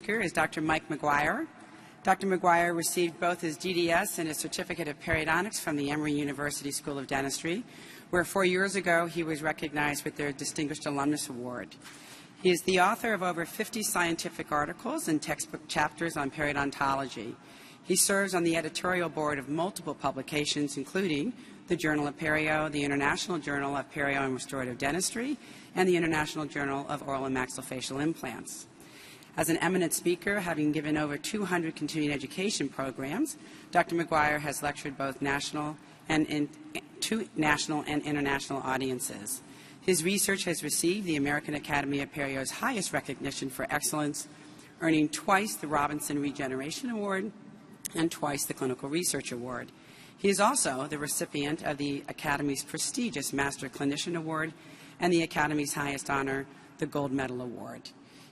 speaker is Dr. Mike McGuire. Dr. McGuire received both his DDS and his Certificate of Periodontics from the Emory University School of Dentistry, where 4 years ago he was recognized with their Distinguished Alumnus Award. He is the author of over 50 scientific articles and textbook chapters on periodontology. He serves on the editorial board of multiple publications, including the Journal of Perio, the International Journal of Perio and Restorative Dentistry, and the International Journal of Oral and Maxillofacial Implants. As an eminent speaker, having given over 200 continuing education programs, Dr. McGuire has lectured both national and international audiences. His research has received the American Academy of Perio's highest recognition for excellence, earning twice the Robinson Regeneration Award and twice the Clinical Research Award. He is also the recipient of the Academy's prestigious Master Clinician Award and the Academy's highest honor, the Gold Medal Award.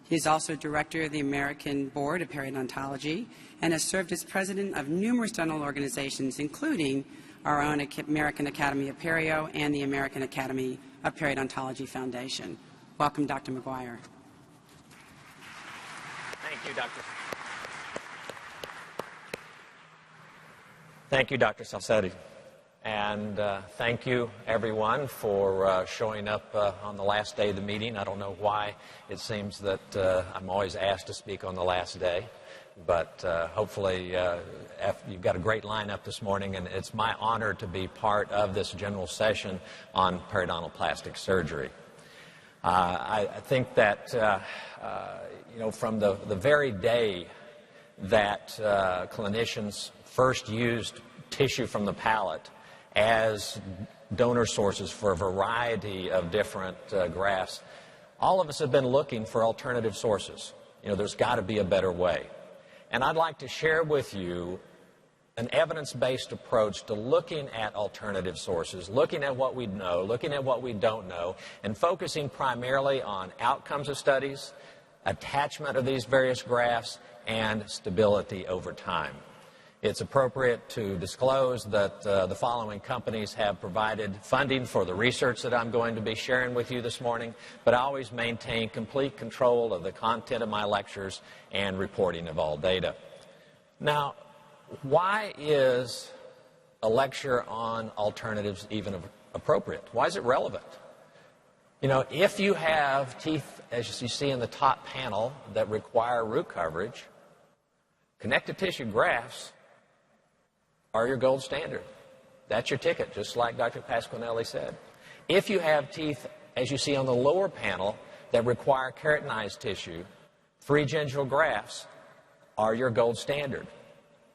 He is also director of the American Board of Periodontology and has served as president of numerous dental organizations, including our own American Academy of Perio and the American Academy of Periodontology Foundation. Welcome, Dr. McGuire. Thank you, Dr. Thank you, Dr. Salcetti. And thank you, everyone, for showing up on the last day of the meeting. I don't know why it seems that I'm always asked to speak on the last day, but hopefully you've got a great lineup this morning, and it's my honor to be part of this general session on periodontal plastic surgery. I think that, from the very day that clinicians first used tissue from the palate as donor sources for a variety of different grafts, all of us have been looking for alternative sources. There's got to be a better way. And I'd like to share with you an evidence-based approach to looking at alternative sources, looking at what we know, looking at what we don't know, and focusing primarily on outcomes of studies, attachment of these various grafts, and stability over time. It's appropriate to disclose that the following companies have provided funding for the research that I'm going to be sharing with you this morning, but I always maintain complete control of the content of my lectures and reporting of all data. Now, why is a lecture on alternatives even appropriate? Why is it relevant? If you have teeth, as you see in the top panel, that require root coverage, connective tissue grafts are your gold standard. That's your ticket, just like Dr. Pasquinelli said. If you have teeth, as you see on the lower panel, that require keratinized tissue, free gingival grafts are your gold standard.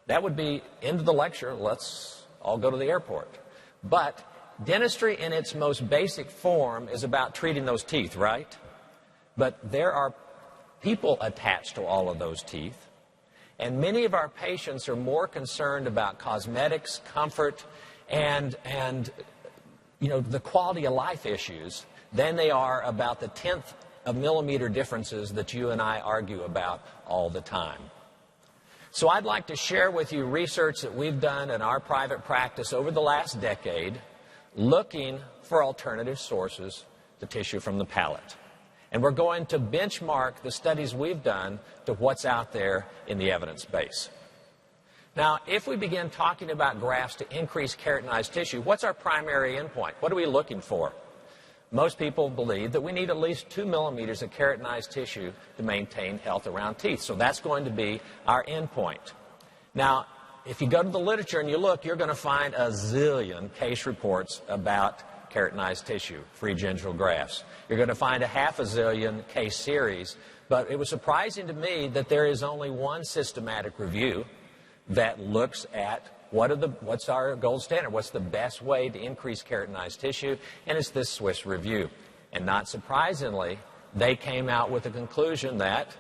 That would be end of the lecture. Let's all go to the airport. But dentistry in its most basic form is about treating those teeth, right? But there are people attached to all of those teeth. And many of our patients are more concerned about cosmetics, comfort, and the quality of life issues than they are about the tenth of millimeter differences that you and I argue about all the time. So I'd like to share with you research that we've done in our private practice over the last decade looking for alternative sources to tissue from the palate. And we're going to benchmark the studies we've done to what's out there in the evidence base. Now, if we begin talking about grafts to increase keratinized tissue, what's our primary endpoint? What are we looking for? Most people believe that we need at least 2 millimeters of keratinized tissue to maintain health around teeth. So that's going to be our endpoint. Now, if you go to the literature and you look, you're going to find a zillion case reports about keratinized tissue, free gingival grafts. You're going to find a half a zillion case series, but it was surprising to me that there is only one systematic review that looks at what's our gold standard, what's the best way to increase keratinized tissue, and it's this Swiss review. And not surprisingly, they came out with the conclusion that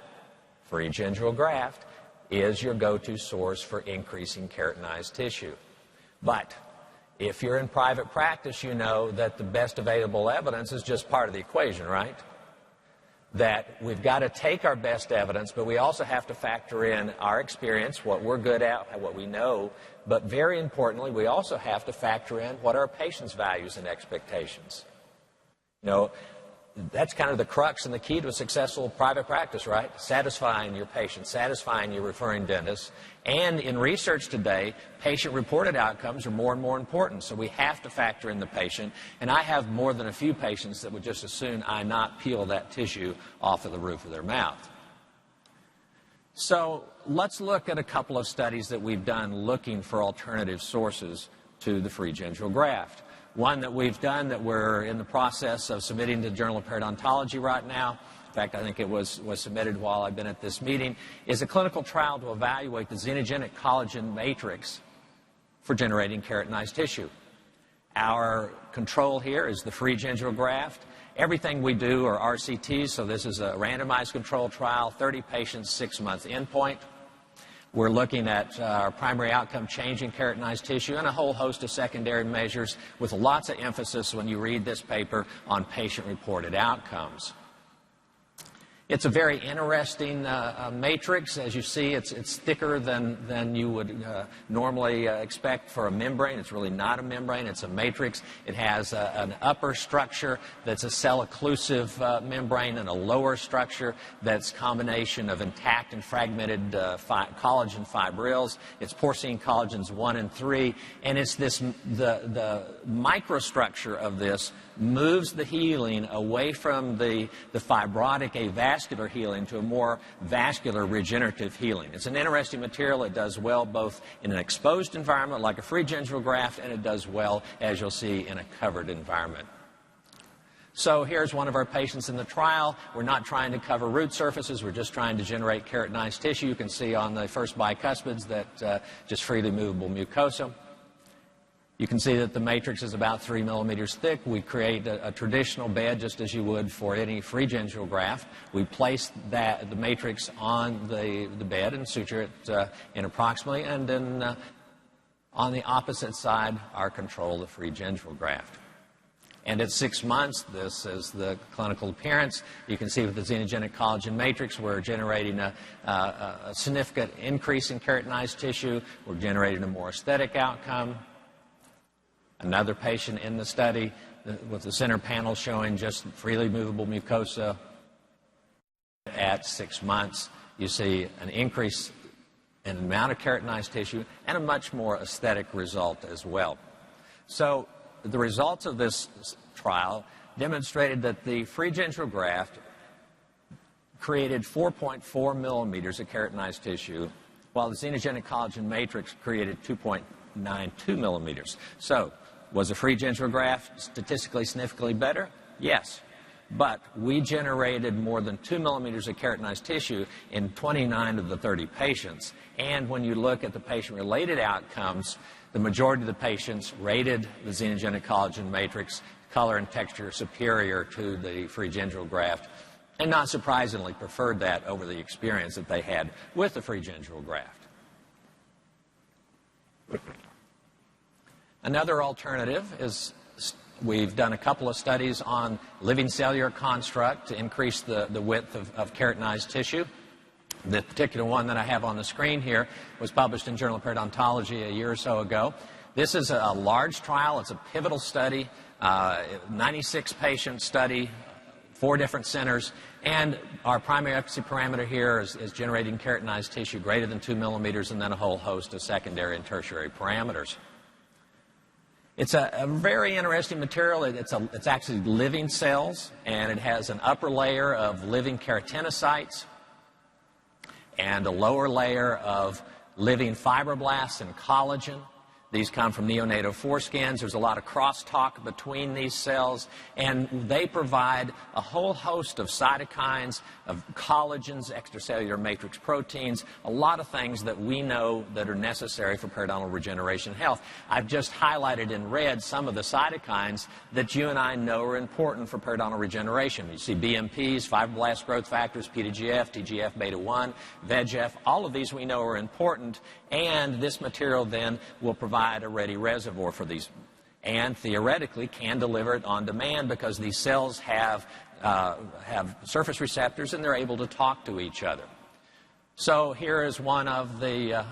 free gingival graft is your go-to source for increasing keratinized tissue. But if you're in private practice, you know that the best available evidence is just part of the equation, right? That we've got to take our best evidence, but we also have to factor in our experience, what we're good at, what we know, but very importantly, we also have to factor in what are our patients' values and expectations. that's kind of the crux and the key to a successful private practice, right? Satisfying your patients, satisfying your referring dentists. And in research today, patient-reported outcomes are more and more important. So we have to factor in the patient. And I have more than a few patients that would just as soon I not peel that tissue off of the roof of their mouth. So let's look at a couple of studies that we've done looking for alternative sources to the free gingival graft. One that we've done that we're in the process of submitting to the Journal of Periodontology right now, in fact, I think it was submitted while I've been at this meeting, is a clinical trial to evaluate the xenogenic collagen matrix for generating keratinized tissue. Our control here is the free gingival graft. Everything we do are RCTs, so this is a randomized controlled trial, 30 patients, 6-month endpoint. We're looking at our primary outcome, change in keratinized tissue, and a whole host of secondary measures with lots of emphasis when you read this paper on patient-reported outcomes. It's a very interesting matrix. As you see, it's thicker than you would normally expect for a membrane. It's really not a membrane. It's a matrix. It has an upper structure that's a cell-occlusive membrane and a lower structure that's a combination of intact and fragmented collagen fibrils. It's porcine collagens 1 and 3, and it's this the microstructure of this moves the healing away from the fibrotic avascular healing to a more vascular regenerative healing. It's an interesting material. It does well both in an exposed environment like a free gingival graft, and it does well, as you'll see, in a covered environment. So here's one of our patients in the trial. We're not trying to cover root surfaces. We're just trying to generate keratinized tissue. You can see on the first bicuspids that just freely movable mucosa. You can see that the matrix is about 3 millimeters thick. We create a traditional bed just as you would for any free gingival graft. We place the matrix on the bed and suture it in approximately, and then on the opposite side, our control the free gingival graft. And at 6 months, this is the clinical appearance. You can see with the xenogenic collagen matrix, we're generating a significant increase in keratinized tissue. We're generating a more aesthetic outcome. Another patient in the study with the center panel showing just freely movable mucosa. At 6 months, you see an increase in the amount of keratinized tissue and a much more aesthetic result as well. So the results of this trial demonstrated that the free gingival graft created 4.4 millimeters of keratinized tissue, while the xenogenic collagen matrix created 2.92 millimeters. So, was a free gingival graft statistically significantly better? Yes. But we generated more than 2 millimeters of keratinized tissue in 29 of the 30 patients. And when you look at the patient-related outcomes, the majority of the patients rated the xenogenic collagen matrix color and texture superior to the free gingival graft, and not surprisingly preferred that over the experience that they had with the free gingival graft. Another alternative is we've done a couple of studies on living cellular construct to increase the width of keratinized tissue. The particular one that I have on the screen here was published in Journal of Periodontology a year or so ago. This is a large trial. It's a pivotal study, 96-patient study, 4 different centers, and our primary efficacy parameter here is generating keratinized tissue greater than 2 millimeters, and then a whole host of secondary and tertiary parameters. It's a very interesting material. It's actually living cells, and it has an upper layer of living keratinocytes and a lower layer of living fibroblasts and collagen. These come from neonatal foreskins. There's a lot of crosstalk between these cells, and they provide a whole host of cytokines, of collagens, extracellular matrix proteins, a lot of things that we know that are necessary for periodontal regeneration health. I've just highlighted in red some of the cytokines that you and I know are important for periodontal regeneration. You see BMPs, fibroblast growth factors, PTGF, TGF-beta1, VEGF, all of these we know are important, and this material then will provide a ready reservoir for these, and theoretically can deliver it on demand because these cells have surface receptors and they're able to talk to each other. So here is one of the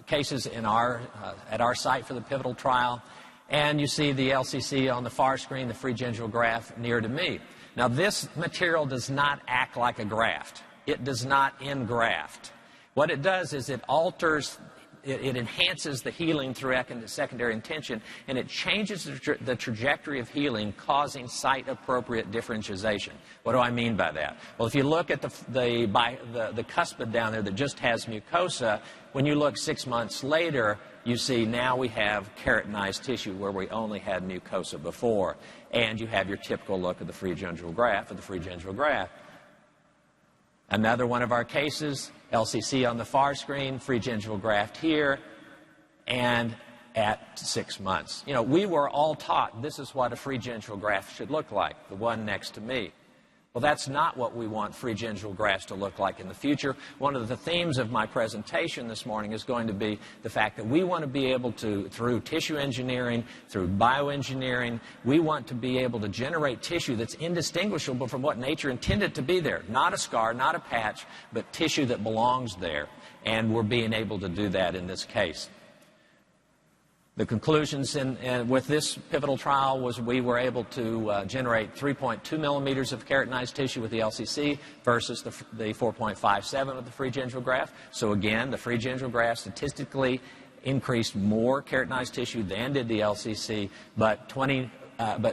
cases in at our site for the pivotal trial, and you see the LCC on the far screen, the free gingival graft near to me. Now, this material does not act like a graft. It does not engraft. What it does is it alters, it enhances the healing through secondary intention, and it changes the trajectory of healing, causing site-appropriate differentiation. What do I mean by that? Well, if you look at the cuspid down there that just has mucosa, when you look 6 months later, you see now we have keratinized tissue where we only had mucosa before, and you have your typical look of the free gingival graft. Another one of our cases, LCC on the far screen, free gingival graft here, and at 6 months. You know, we were all taught this is what a free gingival graft should look like, the one next to me. Well, that's not what we want free gingival grafts to look like in the future. One of the themes of my presentation this morning is going to be the fact that we want to be able to, through tissue engineering, through bioengineering, we want to be able to generate tissue that's indistinguishable from what nature intended to be there. Not a scar, not a patch, but tissue that belongs there. And we're being able to do that in this case. The conclusions with this pivotal trial was we were able to generate 3.2 millimeters of keratinized tissue with the LCC versus the 4.57 with the free gingival graft. So again, the free gingival graft statistically increased more keratinized tissue than did the LCC, but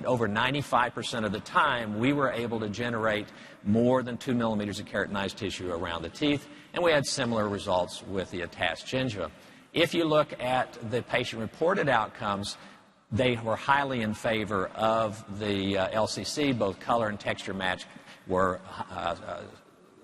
over 95% of the time we were able to generate more than 2 millimeters of keratinized tissue around the teeth, and we had similar results with the attached gingiva. If you look at the patient-reported outcomes, they were highly in favor of the LCC. Both color and texture match were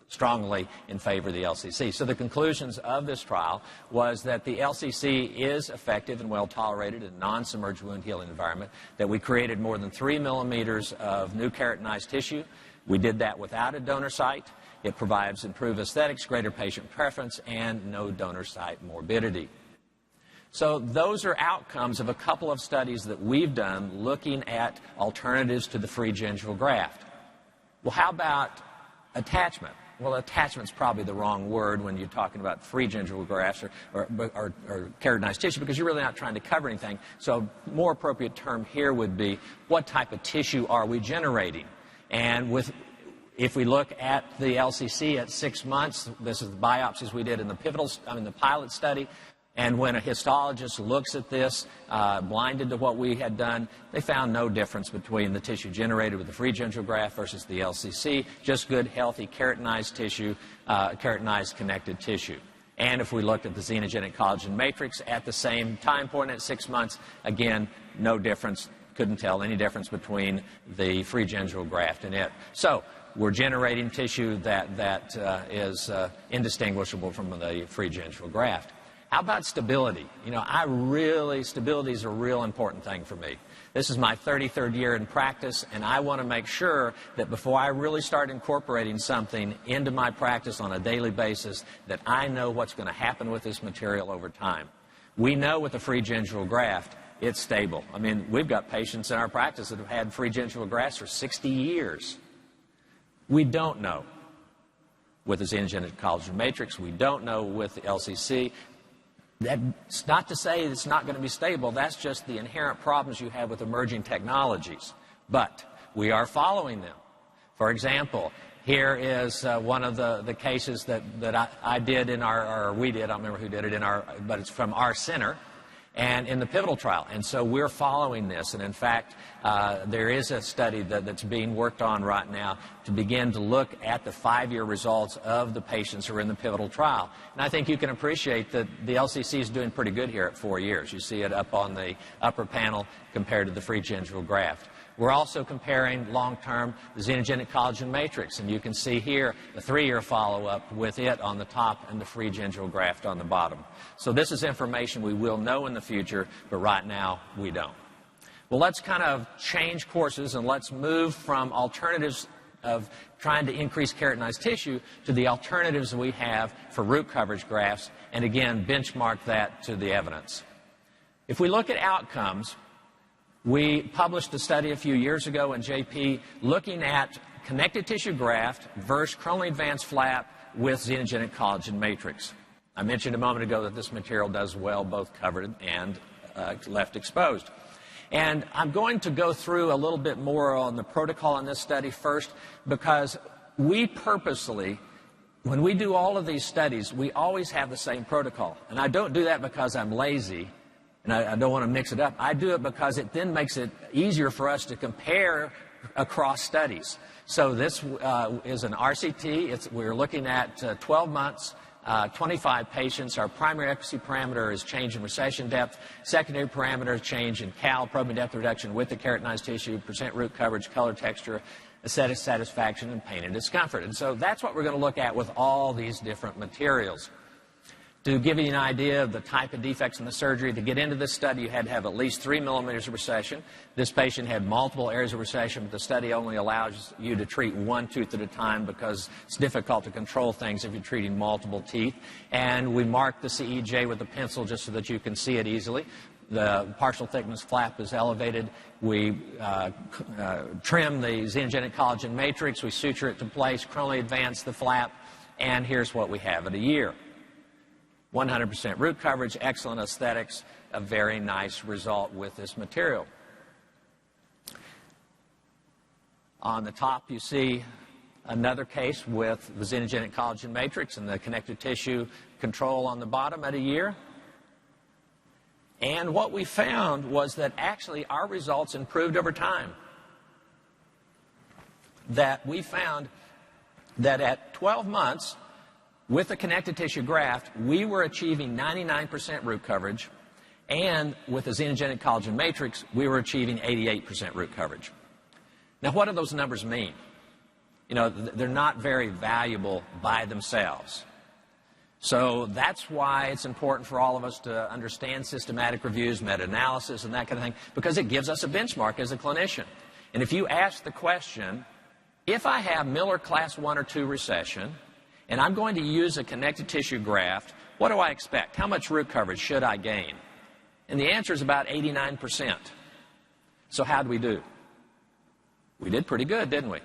strongly in favor of the LCC. So the conclusions of this trial was that the LCC is effective and well tolerated in a non-submerged wound healing environment, that we created more than 3 millimeters of new keratinized tissue. We did that without a donor site. It provides improved aesthetics, greater patient preference, and no donor site morbidity. So those are outcomes of a couple of studies that we've done looking at alternatives to the free gingival graft. Well, how about attachment? Well, attachment's probably the wrong word when you're talking about free gingival grafts or keratinized tissue, because you're really not trying to cover anything. So a more appropriate term here would be, what type of tissue are we generating? And if we look at the LCC at 6 months, this is the biopsies we did in the pilot study, and when a histologist looks at this, blinded to what we had done, they found no difference between the tissue generated with the free gingival graft versus the LCC, just good, healthy, keratinized tissue, keratinized connected tissue. And if we looked at the xenogenic collagen matrix at the same time point at 6 months, again, no difference. Couldn't tell any difference between the free gingival graft and it. So we're generating tissue that is indistinguishable from the free gingival graft. How about stability? You know, stability is a real important thing for me. This is my 33rd year in practice, and I want to make sure that before I really start incorporating something into my practice on a daily basis, that I know what's going to happen with this material over time. We know with the free gingival graft, it's stable. I mean, we've got patients in our practice that have had free gingival grafts for 60 years. We don't know with the xenogenic collagen matrix. We don't know with the LCC. That's not to say it's not going to be stable. That's just the inherent problems you have with emerging technologies. But we are following them. For example, here is one of the cases that I did in we did, I don't remember who did it, but it's from our center, and in the pivotal trial. And so we're following this. And in fact, there is a study that's being worked on right now to begin to look at the 5-year results of the patients who are in the pivotal trial. And I think you can appreciate that the LCC is doing pretty good here at 4 years. You see it up on the upper panel compared to the free gingival graft. We're also comparing long-term the xenogenic collagen matrix, and you can see here the 3-year follow-up with it on the top and the free gingival graft on the bottom. So this is information we will know in the future, but right now we don't. Well, let's kind of change courses and let's move from alternatives of trying to increase keratinized tissue to the alternatives we have for root coverage grafts, and again, benchmark that to the evidence. If we look at outcomes, we published a study a few years ago in JP looking at connective tissue graft versus chronally advanced flap with xenogenic collagen matrix. I mentioned a moment ago that this material does well both covered and left exposed. And I'm going to go through a little bit more on the protocol in this study first, because we purposely, when we do all of these studies, we always have the same protocol. And I don't do that because I'm lazy and I don't want to mix it up. I do it because it then makes it easier for us to compare across studies. So this is an RCT. We're looking at 12 months, 25 patients. Our primary efficacy parameter is change in recession depth. Secondary parameter is change in CAL, probing depth reduction with the keratinized tissue, percent root coverage, color, texture, aesthetic satisfaction, and pain and discomfort. And so that's what we're going to look at with all these different materials. To give you an idea of the type of defects in the surgery, to get into this study, you had to have at least 3 millimeters of recession. This patient had multiple areas of recession, but the study only allows you to treat one tooth at a time because it's difficult to control things if you're treating multiple teeth. And we marked the CEJ with a pencil just so that you can see it easily. The partial thickness flap is elevated. We trim the xenogenic collagen matrix. We suture it to place, coronally advance the flap, and here's what we have at a year. 100% root coverage, excellent aesthetics, a very nice result with this material. On the top, you see another case with the xenogenic collagen matrix and the connective tissue control on the bottom at a year. And what we found was that actually our results improved over time. That we found that at 12 months, with the connective tissue graft, we were achieving 99% root coverage, and with the xenogenic collagen matrix, we were achieving 88% root coverage. Now, what do those numbers mean? You know, they're not very valuable by themselves. So that's why it's important for all of us to understand systematic reviews, meta-analysis, and that kind of thing, because it gives us a benchmark as a clinician. And if you ask the question, if I have Miller class 1 or 2 recession, and I'm going to use a connective tissue graft, what do I expect? How much root coverage should I gain? And the answer is about 89%. So how did we do? We did pretty good, didn't we?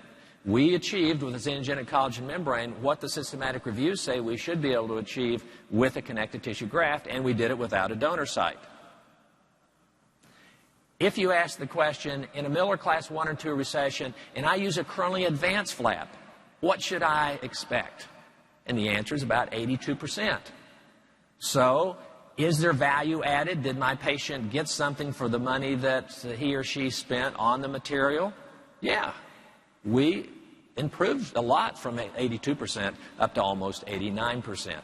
We achieved with the xenogenic collagen membrane what the systematic reviews say we should be able to achieve with a connective tissue graft, and we did it without a donor site. If you ask the question, in a Miller class 1 or 2 recession, and I use a coronally advanced flap, what should I expect? And the answer is about 82%. So, is there value added? Did my patient get something for the money that he or she spent on the material? Yeah. We improved a lot from 82% up to almost 89%.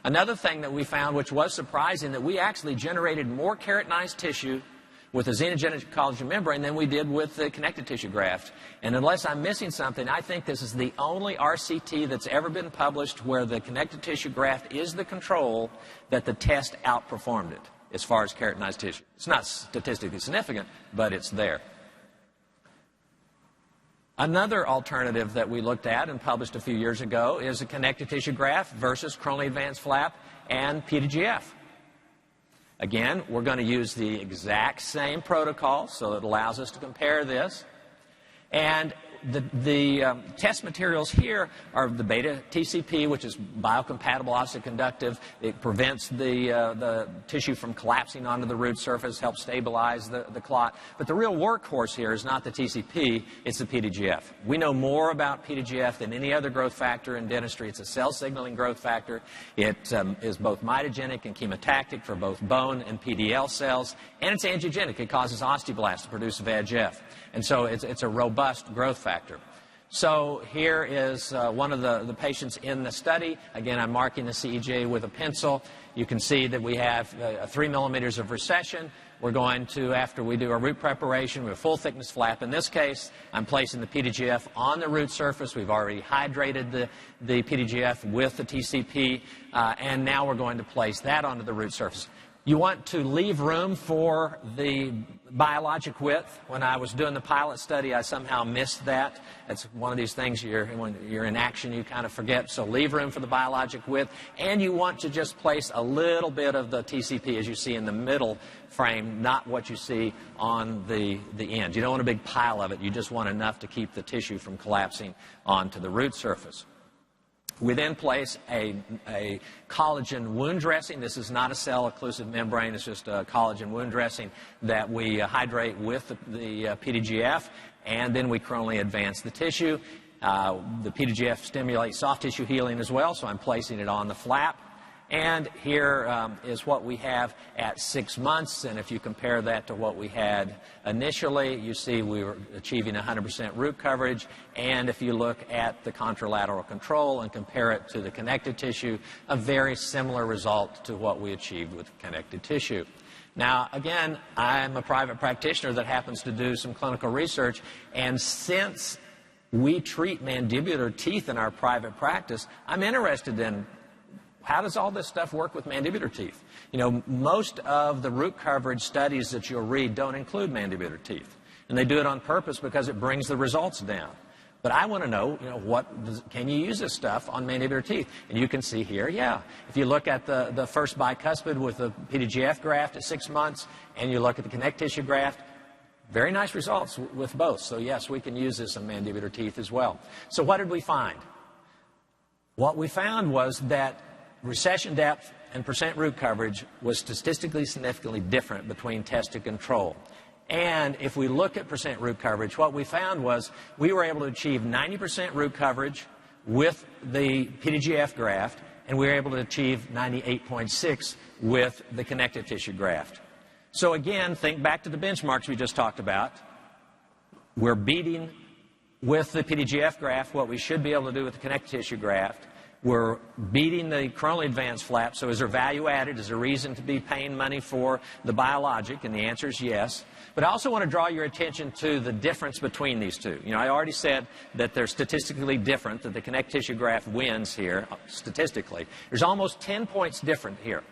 Another thing that we found, which was surprising, that we actually generated more keratinized tissue with the xenogenic collagen membrane than we did with the connective tissue graft. And unless I'm missing something, I think this is the only RCT that's ever been published where the connective tissue graft is the control that the test outperformed it as far as keratinized tissue. It's not statistically significant, but it's there. Another alternative that we looked at and published a few years ago is a connective tissue graft versus coronally advanced flap and PDGF. Again, we're going to use the exact same protocol, so it allows us to compare this. And the test materials here are the beta TCP, which is biocompatible osteoconductive. It prevents the tissue from collapsing onto the root surface, helps stabilize the clot. But the real workhorse here is not the TCP, it's the PDGF. We know more about PDGF than any other growth factor in dentistry. It's a cell signaling growth factor. It is both mitogenic and chemotactic for both bone and PDL cells, and it's angiogenic. It causes osteoblasts to produce VEGF. And so it's a robust growth factor. So here is one of the patients in the study. Again, I'm marking the CEJ with a pencil. You can see that we have 3 millimeters of recession. We're going to, after we do our root preparation, we have full thickness flap. In this case, I'm placing the PDGF on the root surface. We've already hydrated the PDGF with the TCP, and now we're going to place that onto the root surface. You want to leave room for the biologic width. When I was doing the pilot study, I somehow missed that. It's one of these things when you're in action, you kind of forget. So leave room for the biologic width. And you want to just place a little bit of the TCP, as you see in the middle frame, not what you see on the end. You don't want a big pile of it. You just want enough to keep the tissue from collapsing onto the root surface. We then place a collagen wound dressing. This is not a cell-occlusive membrane. It's just a collagen wound dressing that we hydrate with the PDGF, and then we coronally advance the tissue. The PDGF stimulates soft tissue healing as well, so I'm placing it on the flap. And here is what we have at 6 months, and if you compare that to what we had initially, you see we were achieving 100% root coverage, and if you look at the contralateral control and compare it to the connective tissue, a very similar result to what we achieved with connective tissue. Now, again, I'm a private practitioner that happens to do some clinical research, and since we treat mandibular teeth in our private practice, I'm interested in how does all this stuff work with mandibular teeth? You know, most of the root coverage studies that you'll read don't include mandibular teeth. And they do it on purpose because it brings the results down. But I want to know, can you use this stuff on mandibular teeth? And you can see here, yeah. If you look at the first bicuspid with the PDGF graft at 6 months, and you look at the connective tissue graft, very nice results with both. So yes, we can use this on mandibular teeth as well. So what did we find? What we found was that recession depth and percent root coverage was statistically significantly different between test and control. And if we look at percent root coverage, what we found was we were able to achieve 90% root coverage with the PDGF graft, and we were able to achieve 98.6 with the connective tissue graft. So again, think back to the benchmarks we just talked about. We're beating with the PDGF graft what we should be able to do with the connective tissue graft. We're beating the coronally advanced flap, so is there value added? Is there reason to be paying money for the biologic? And the answer is yes. But I also want to draw your attention to the difference between these two. You know, I already said that they're statistically different, that the connective tissue graft wins here, statistically. There's almost 10 points different here.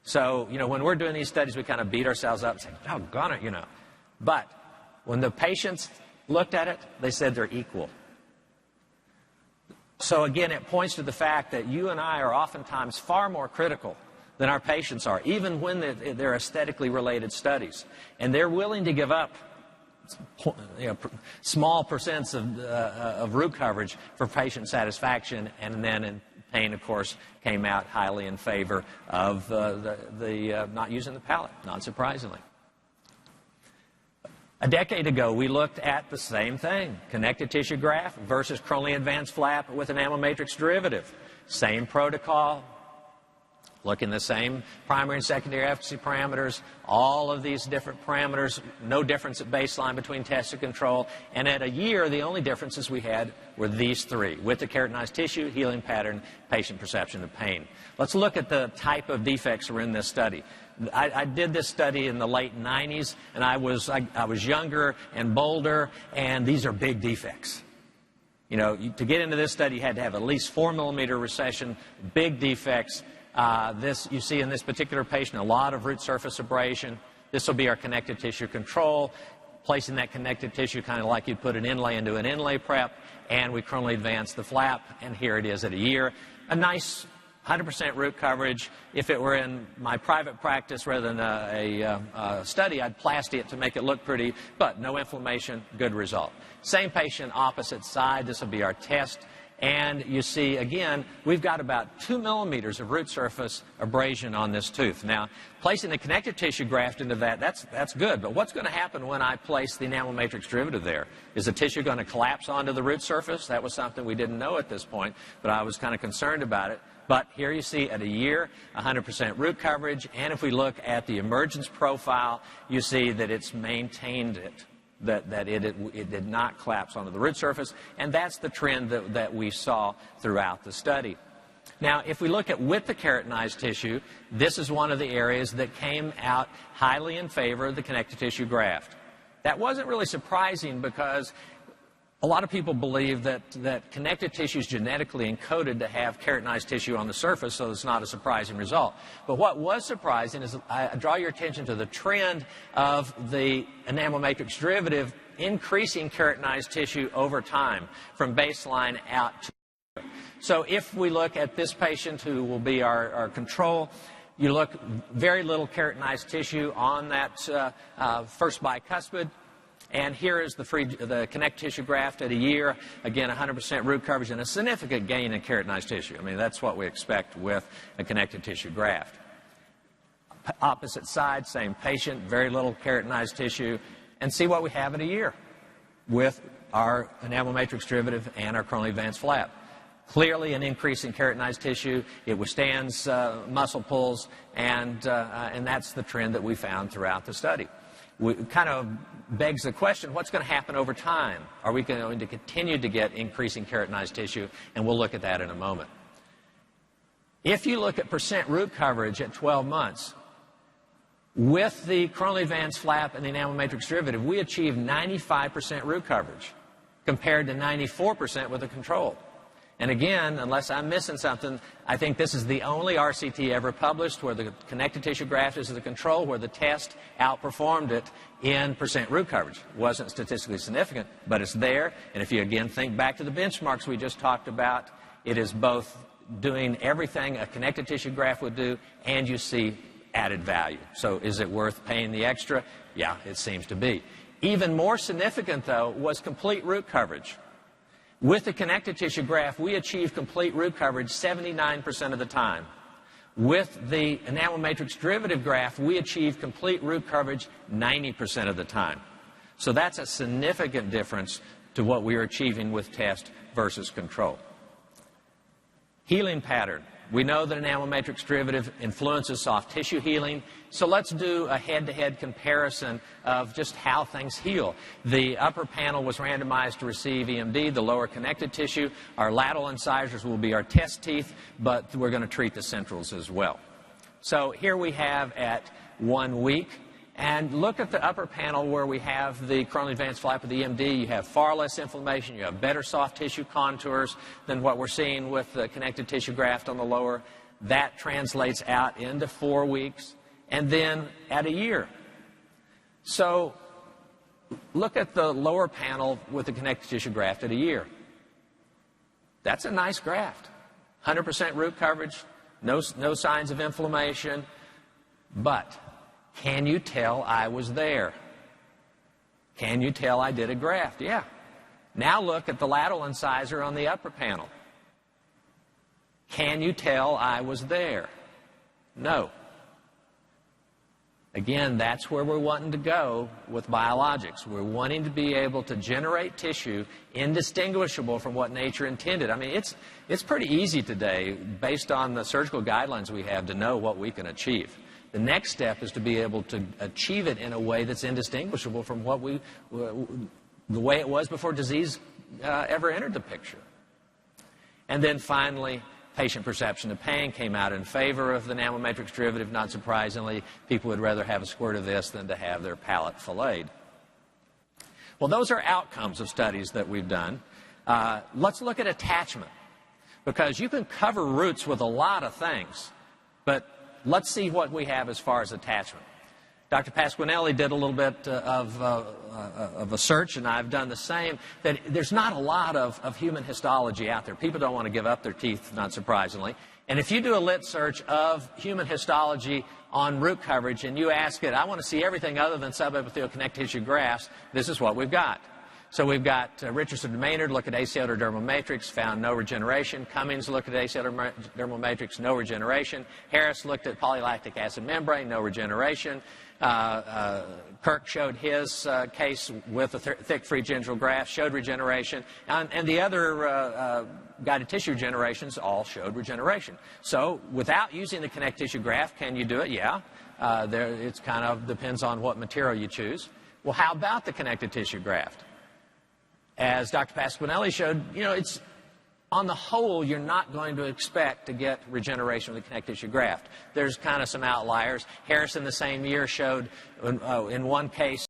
So, you know, when we're doing these studies, we kind of beat ourselves up and say, doggone it, you know. But when the patients looked at it, they said they're equal. So again, it points to the fact that you and I are oftentimes far more critical than our patients are, even when they're aesthetically related studies. And they're willing to give up small percents of root coverage for patient satisfaction, and then in pain, of course, came out highly in favor of not using the palate, not surprisingly. A decade ago, we looked at the same thing, connective tissue graft versus coronally advanced flap with enamel matrix derivative. Same protocol, looking the same primary and secondary efficacy parameters, all of these different parameters, no difference at baseline between test and control. And at a year, the only differences we had were these three: with the keratinized tissue, healing pattern, patient perception of pain. Let's look at the type of defects that were in this study. I did this study in the late 90s, and I was younger and bolder, and these are big defects. You know, to get into this study, you had to have at least 4 millimeter recession, big defects. This, you see in this particular patient, a lot of root surface abrasion. This will be our connective tissue control, placing that connective tissue kind of like you'd put an inlay into an inlay prep, and we coronally advance the flap, and here it is at a year. A nice 100% root coverage. If it were in my private practice rather than a study, I'd plasty it to make it look pretty, but no inflammation, good result. Same patient, opposite side. This will be our test. And you see, again, we've got about 2 millimeters of root surface abrasion on this tooth. Now, placing the connective tissue graft into that's good. But what's going to happen when I place the enamel matrix derivative there? Is the tissue going to collapse onto the root surface? That was something we didn't know at this point, but I was kind of concerned about it. But here you see at a year, 100% root coverage. And if we look at the emergence profile, you see that it's maintained it. That it did not collapse onto the root surface, and that's the trend that we saw throughout the study. Now, if we look at with the keratinized tissue, this is one of the areas that came out highly in favor of the connective tissue graft. That wasn't really surprising because a lot of people believe that connective tissue is genetically encoded to have keratinized tissue on the surface, so it's not a surprising result. But what was surprising is I draw your attention to the trend of the enamel matrix derivative increasing keratinized tissue over time from baseline out to. So if we look at this patient who will be our control, you look very little keratinized tissue on that first bicuspid. And here is the connective tissue graft at a year. Again, 100% root coverage and a significant gain in keratinized tissue. I mean, that's what we expect with a connective tissue graft. Opposite side, same patient, very little keratinized tissue. And see what we have in a year with our enamel matrix derivative and our coronally advanced flap. Clearly an increase in keratinized tissue. It withstands muscle pulls, and that's the trend that we found throughout the study. It kind of begs the question, what's going to happen over time? Are we going to continue to get increasing keratinized tissue? And we'll look at that in a moment. If you look at percent root coverage at 12 months, with the coronally advanced flap and the enamel matrix derivative, we achieved 95% root coverage compared to 94% with the control. And again, unless I'm missing something, I think this is the only RCT ever published where the connective tissue graft is the control, where the test outperformed it in percent root coverage. It wasn't statistically significant, but it's there. And if you again think back to the benchmarks we just talked about, it is both doing everything a connective tissue graft would do, and you see added value. So is it worth paying the extra? Yeah, it seems to be. Even more significant, though, was complete root coverage. With the connective tissue graft, we achieved complete root coverage 79% of the time. With the enamel matrix derivative graft, we achieved complete root coverage 90% of the time. So that's a significant difference to what we are achieving with test versus control. Healing pattern. We know that enamel matrix derivative influences soft tissue healing, so let's do a head-to-head comparison of just how things heal. The upper panel was randomized to receive EMD, the lower connected tissue. Our lateral incisors will be our test teeth, but we're going to treat the centrals as well. So here we have at 1 week. And look at the upper panel where we have the coronally advanced flap of the EMD. You have far less inflammation. You have better soft tissue contours than what we're seeing with the connective tissue graft on the lower. That translates out into 4 weeks and then at a year. So look at the lower panel with the connective tissue graft at a year. That's a nice graft. 100% root coverage, no signs of inflammation, but can you tell I was there? Can you tell I did a graft? Yeah. Now look at the lateral incisor on the upper panel. Can you tell I was there? No. Again, that's where we're wanting to go with biologics. We're wanting to be able to generate tissue indistinguishable from what nature intended. I mean, it's pretty easy today, based on the surgical guidelines we have, to know what we can achieve. The next step is to be able to achieve it in a way that's indistinguishable from what the way it was before disease ever entered the picture. And then finally, patient perception of pain came out in favor of the enamel matrix derivative. Not surprisingly, people would rather have a squirt of this than to have their palate filleted. Well, those are outcomes of studies that we've done. Let's look at attachment, because you can cover roots with a lot of things, but let's see what we have as far as attachment. Dr. Pasquinelli did a little bit of a search, and I've done the same, that there's not a lot of human histology out there. People don't want to give up their teeth, not surprisingly. And if you do a lit search of human histology on root coverage and you ask it, I want to see everything other than subepithelial connective tissue grafts, this is what we've got. So we've got Richardson and Maynard look at acellular dermal matrix, found no regeneration. Cummings looked at acellular dermal matrix, no regeneration. Harris looked at polylactic acid membrane, no regeneration. Kirk showed his case with a thick free gingival graft, showed regeneration. And the other guided tissue generations all showed regeneration. So without using the connective tissue graft, can you do it? Yeah. It kind of depends on what material you choose. Well, how about the connective tissue graft? As Dr. Pasquinelli showed, it's on the whole, you're not going to expect to get regeneration with the connective tissue graft. There's kind of some outliers. Harris in the same year showed, in one case,